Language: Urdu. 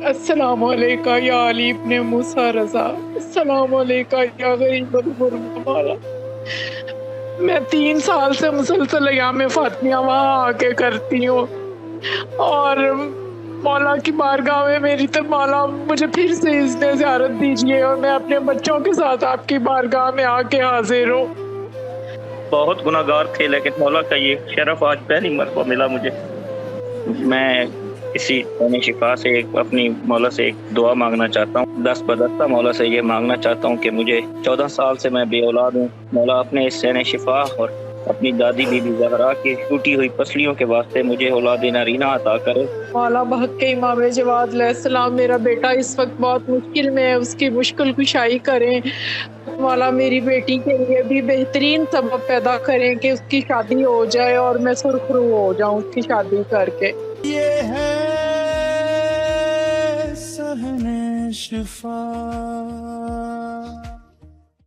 السلام علیکم یا علی ابن موسیٰ رضا، السلام علیکم یا غریب الغربہ مولا۔ میں 3 سال سے مسلسل ایام فاطمیہ وہاں آ کے کرتی ہوں، اور مولا کی بارگاہ میں میری تو مولا مجھے پھر سے اذن زیارت دیجیے، اور میں اپنے بچوں کے ساتھ آپ کی بارگاہ میں آ کے حاضر ہوں۔ بہت گناہ گار تھے، لیکن مولا کا یہ شرف آج پہلی مرتبہ ملا مجھے۔ میں اسی شفا سے اپنی مولا سے ایک دعا مانگنا چاہتا ہوں، دست بدستہ مولا سے یہ مانگنا چاہتا ہوں کہ مجھے 14 سال سے میں بے اولاد ہوں، مولا اپنے اس سین شفا اور اپنی دادی بی بی زہرا کی ٹوٹی ہوئی پسلیوں کے واسطے مجھے اولاد نارینہ عطا کرے۔ مولا بحق کے امام جواد علیہ السلام، میرا بیٹا اس وقت بہت مشکل میں ہے، اس کی مشکل کشائی کریں۔ مولا میری بیٹی کے لیے بھی بہترین سبب پیدا کریں کہ اس کی شادی ہو جائے اور میں سرخرو ہو جاؤں اس کی شادی کر کے۔ یہ ہے صحن شفا۔